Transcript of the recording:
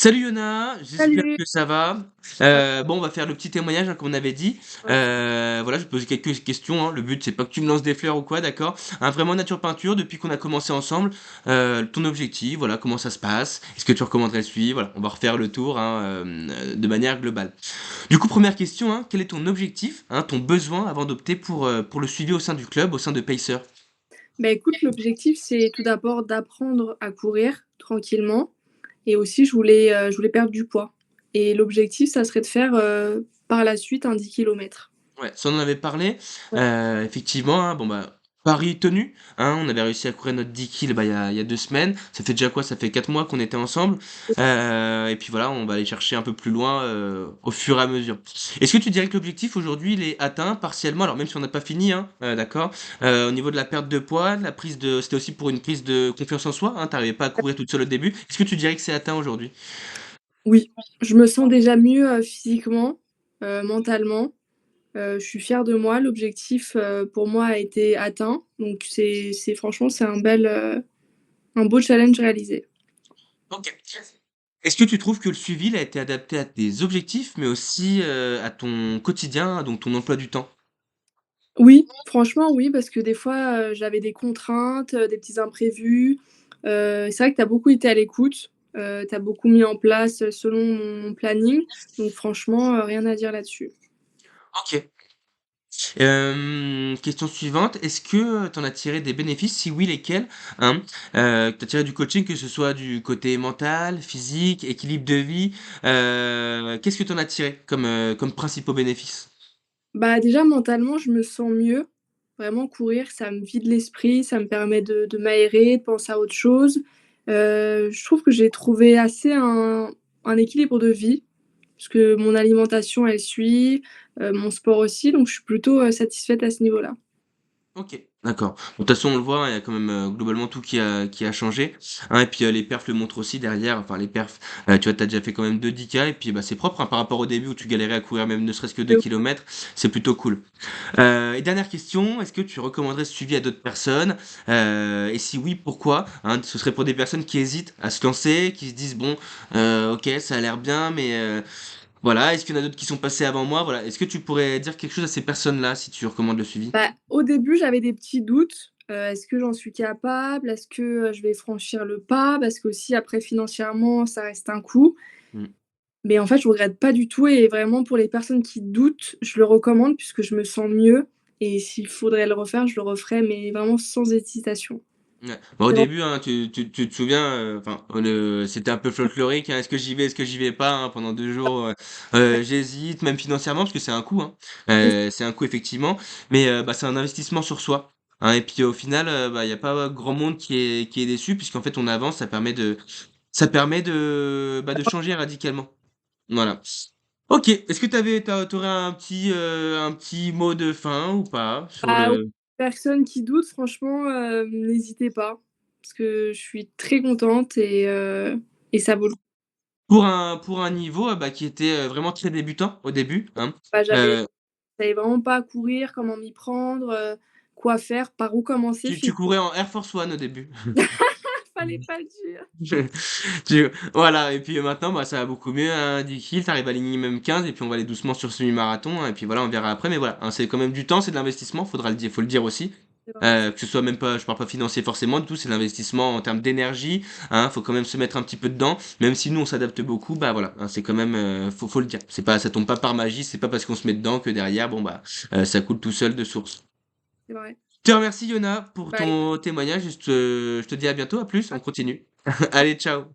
Salut Yona, j'espère Salut. que ça va. Bon, on va faire le petit témoignage comme on avait dit. Ouais. Voilà, je vais poser quelques questions, hein. Le but, c'est pas que tu me lances des fleurs ou quoi, d'accord? Vraiment nature peinture, depuis qu'on a commencé ensemble, ton objectif, voilà, comment ça se passe, est-ce que tu recommanderais le suivre? Voilà, on va refaire le tour hein, de manière globale. Du coup, première question, hein, quel est ton objectif, hein, ton besoin avant d'opter pour le suivi au sein du club, au sein de Pacer? Bah, écoute, l'objectif, c'est tout d'abord d'apprendre à courir tranquillement et aussi je voulais perdre du poids et l'objectif, ça serait de faire, par la suite un 10 kilomètres. Ouais, ça on en avait parlé. Ouais. Effectivement, hein, bon bah, pari tenu, hein, on avait réussi à courir notre 10 kills bah, il y a 2 semaines. Ça fait déjà quoi? Ça fait 4 mois qu'on était ensemble. Et puis voilà, on va aller chercher un peu plus loin au fur et à mesure. Est-ce que tu dirais que l'objectif aujourd'hui il est atteint partiellement? Alors même si on n'a pas fini, hein, d'accord. Au niveau de la perte de poids, de la prise de, c'était aussi pour une prise de confiance en soi. Hein, t'arrivais pas à courir toute seule au début. Est-ce que tu dirais que c'est atteint aujourd'hui? Oui, je me sens déjà mieux, physiquement, mentalement, je suis fière de moi. L'objectif, pour moi a été atteint, donc c'est franchement, c'est un beau challenge réalisé. Ok. Est-ce que tu trouves que le suivi il a été adapté à tes objectifs, mais aussi à ton quotidien, donc ton emploi du temps? Oui, franchement oui, parce que des fois, j'avais des contraintes, des petits imprévus. C'est vrai que tu as beaucoup été à l'écoute, tu as beaucoup mis en place, selon mon planning, donc franchement, rien à dire là-dessus. Ok. Question suivante, est-ce que tu en as tiré des bénéfices? Si oui, lesquels? Hein? Tu as tiré du coaching, que ce soit du côté mental, physique, équilibre de vie. Qu'est-ce que tu en as tiré comme principaux bénéfices? Bah, déjà mentalement, je me sens mieux. Vraiment courir, ça me vide l'esprit, ça me permet de m'aérer, de penser à autre chose. Je trouve que j'ai trouvé assez un équilibre de vie, parce que mon alimentation, elle suit, mon sport aussi, donc je suis plutôt, satisfaite à ce niveau-là. OK, d'accord. Bon, de toute façon, on le voit, hein, il y a quand même, globalement tout qui a changé, hein, et puis, les perfs le montrent aussi derrière, enfin les perfs, tu vois, tu as déjà fait quand même 2 10 K et puis, bah, c'est propre, hein, par rapport au début où tu galérais à courir même ne serait-ce que 2 kilomètres, c'est plutôt cool. Et dernière question, est-ce que tu recommanderais ce suivi à d'autres personnes? Et si oui, pourquoi? Hein, ce serait pour des personnes qui hésitent à se lancer, qui se disent: «Bon, OK, ça a l'air bien, mais, voilà, est-ce qu'il y en a d'autres qui sont passés avant moi?» Voilà. Est-ce que tu pourrais dire quelque chose à ces personnes-là, si tu recommandes le suivi? Bah, au début, j'avais des petits doutes, est-ce que j'en suis capable? Est-ce que, je vais franchir le pas? Parce qu'aussi après financièrement, ça reste un coût. Mmh. Mais en fait, je regrette pas du tout et vraiment pour les personnes qui doutent, je le recommande puisque je me sens mieux et s'il faudrait le refaire, je le referais, mais vraiment sans hésitation. Ouais. Bah, au C'est vraiment début, hein, tu te souviens, enfin, c'était un peu folklorique, hein, est-ce que j'y vais, est-ce que j'y vais pas, hein, pendant 2 jours, j'hésite, même financièrement, parce que c'est un coût, hein. C'est un coût effectivement, mais bah, c'est un investissement sur soi, hein, et puis au final, bah, il y a pas grand monde qui est déçu, puisqu'en fait on avance, ça permet de changer radicalement. Voilà. Ok, est-ce que t'aurais un petit mot de fin ou pas sur pas aux le personnes qui doutent, franchement, n'hésitez pas parce que je suis très contente et ça vaut le coup. pour un niveau, bah, qui était, vraiment très débutant au début, hein. Bah, j'avais Heu, je savais vraiment pas courir, comment m'y prendre, quoi faire, par où commencer tu courais en Air Force One au début. fallait pas le dire. Voilà et puis, maintenant, bah, ça va beaucoup mieux, hein, 10 kills, tu arrives à aligner même 15 et puis on va aller doucement sur le semi-marathon, hein, et puis voilà, on verra après mais voilà, hein, c'est quand même du temps, c'est de l'investissement, faut le dire aussi. C'est vrai. Que ce soit même pas je parle pas financier forcément du tout, c'est l'investissement en termes d'énergie, hein, faut quand même se mettre un petit peu dedans, même si nous on s'adapte beaucoup, bah, voilà, hein, c'est quand même, faut le dire. C'est pas ça tombe pas par magie, c'est pas parce qu'on se met dedans que derrière, bon, bah, ça coule tout seul de source. C'est vrai. Je te remercie Yona pour Bah, écoute ton témoignage et je te dis à bientôt, à plus, on continue. Allez, ciao.